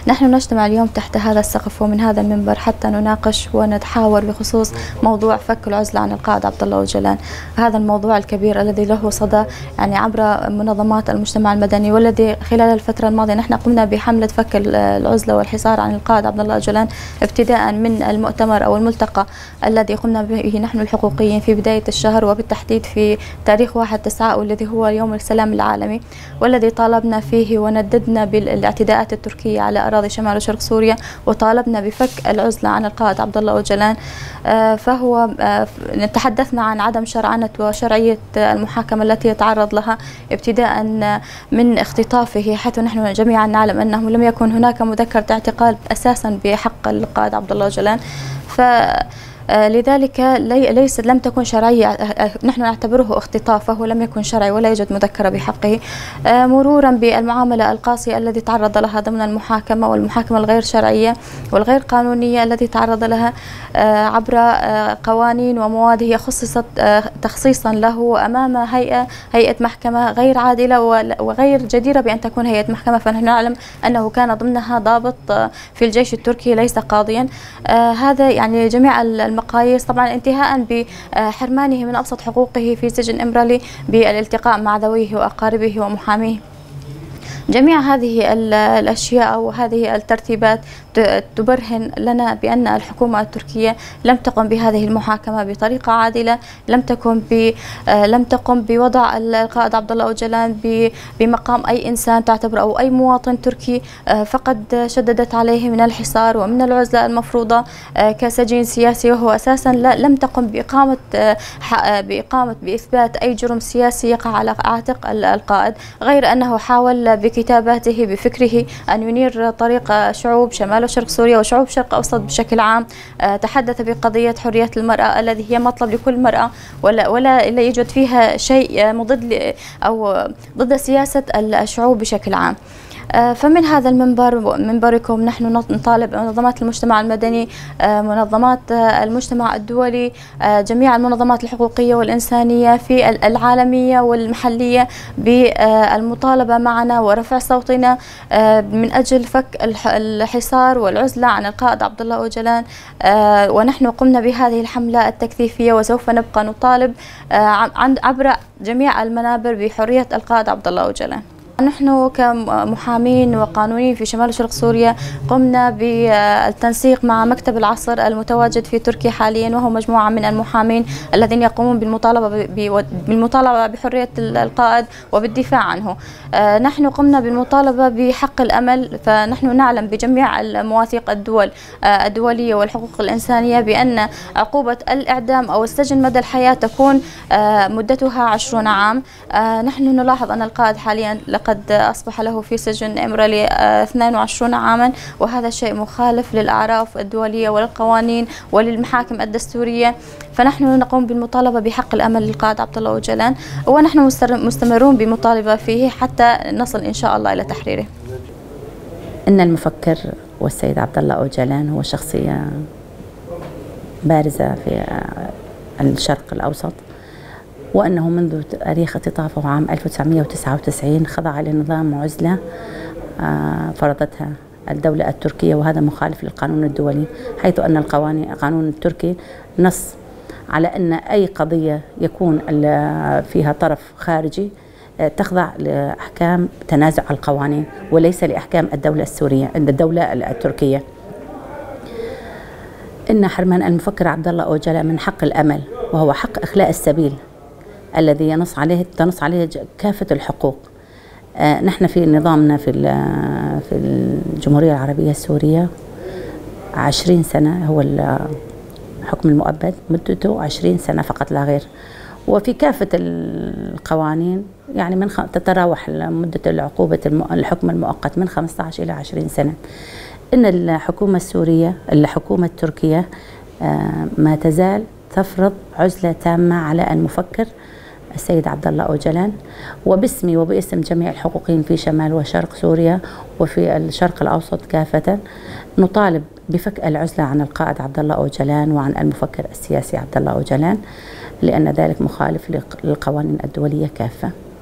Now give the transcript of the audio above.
نحن نجتمع اليوم تحت هذا السقف ومن هذا المنبر حتى نناقش ونتحاور بخصوص موضوع فك العزلة عن القائد عبد الله أوجلان. هذا الموضوع الكبير الذي له صدى يعني عبر منظمات المجتمع المدني، والذي خلال الفترة الماضية نحن قمنا بحملة فك العزلة والحصار عن القائد عبد الله أوجلان، ابتداء من المؤتمر أو الملتقى الذي قمنا به نحن الحقوقيين في بداية الشهر، وبالتحديد في تاريخ 1/9 والذي هو يوم السلام العالمي، والذي طالبنا فيه ونددنا بالاعتداءات التركية على أراضي شمال وشرق سوريا، وطالبنا بفك العزلة عن القائد عبد الله أوجلان. فهو تحدثنا عن عدم شرعنة وشرعية المحاكمة التي يتعرض لها، ابتداء من اختطافه، حيث نحن جميعا نعلم أنه لم يكن هناك مذكرة اعتقال أساسا بحق القائد عبد الله أوجلان. لذلك لم تكن شرعية، نحن نعتبره اختطاف، فهو لم يكن شرعي ولا يوجد مذكرة بحقه، مرورا بالمعاملة القاسية التي تعرض لها ضمن المحاكمة، والمحاكمة الغير شرعية والغير قانونية التي تعرض لها عبر قوانين ومواد هي خصصت تخصيصا له أمام هيئة محكمة غير عادلة وغير جديرة بأن تكون هيئة محكمة. فنحن نعلم أنه كان ضمنها ضابط في الجيش التركي ليس قاضيا. هذا يعني جميع المقاييس، طبعا انتهاء بحرمانه من أبسط حقوقه في سجن إمرالي بالالتقاء مع ذويه وأقاربه ومحاميه. جميع هذه الأشياء أو هذه الترتيبات تبرهن لنا بأن الحكومة التركية لم تقم بهذه المحاكمة بطريقة عادلة، لم تقم بوضع القائد عبد الله أوجلان بمقام أي إنسان تعتبر أو أي مواطن تركي، فقد شددت عليه من الحصار ومن العزلة المفروضة كسجين سياسي، وهو أساسا لم تقم بإثبات أي جرم سياسي يقع على عاتق القائد، غير أنه حاول بكتاباته بفكره أن ينير طريق شعوب شمال وشرق سوريا وشعوب شرق أوسط بشكل عام. تحدث بقضية حرية المرأة الذي هي مطلب لكل مرأة، ولا يوجد فيها شيء مضد أو ضد سياسة الشعوب بشكل عام. فمن هذا المنبر، منبركم، نحن نطالب منظمات المجتمع المدني، منظمات المجتمع الدولي، جميع المنظمات الحقوقية والإنسانية في العالمية والمحلية بالمطالبة معنا ورفع صوتنا من أجل فك الحصار والعزلة عن القائد عبد الله أوجلان. ونحن قمنا بهذه الحملة التكثيفية وسوف نبقى نطالب عبر جميع المنابر بحرية القائد عبد الله أوجلان. نحن كمحامين وقانونيين في شمال وشرق سوريا قمنا بالتنسيق مع مكتب العصر المتواجد في تركيا حاليا، وهو مجموعة من المحامين الذين يقومون بالمطالبة بحرية القائد وبالدفاع عنه. نحن قمنا بالمطالبة بحق الأمل، فنحن نعلم بجميع المواثيق الدولية والحقوق الإنسانية بأن عقوبة الإعدام أو السجن مدى الحياة تكون مدتها 20 عام. نحن نلاحظ أن القائد حاليا لقد أصبح له في سجن إمرالي 22 عاما، وهذا شيء مخالف للأعراف الدولية وللقوانين وللمحاكم الدستورية. فنحن نقوم بالمطالبة بحق الأمل للقائد عبد الله أوجلان، ونحن مستمرون بمطالبة فيه حتى نصل إن شاء الله إلى تحريره. إن المفكر والسيد عبد الله أوجلان هو شخصية بارزة في الشرق الأوسط، وأنه منذ تاريخ اختطافه عام 1999 خضع لنظام عزلة فرضتها الدولة التركية، وهذا مخالف للقانون الدولي، حيث أن القانون التركي نص على أن أي قضية يكون فيها طرف خارجي تخضع لأحكام تنازع القوانين وليس لأحكام الدولة التركية. إن حرمان المفكر عبد الله أوجلان من حق الأمل، وهو حق إخلاء السبيل الذي تنص عليه كافة الحقوق. نحن في نظامنا في الجمهورية العربية السورية 20 سنة هو الحكم المؤبد، مدته 20 سنة فقط لا غير، وفي كافة القوانين يعني تتراوح مدة الحكم المؤقت من 15 إلى 20 سنة. إن الحكومة التركية ما تزال تفرض عزلة تامة على المفكر السيد عبد الله أوجلان، وباسمي وباسم جميع الحقوقيين في شمال وشرق سوريا وفي الشرق الأوسط كافة نطالب بفك العزلة عن القائد عبد الله أوجلان وعن المفكر السياسي عبد الله أوجلان، لأن ذلك مخالف للقوانين الدولية كافة.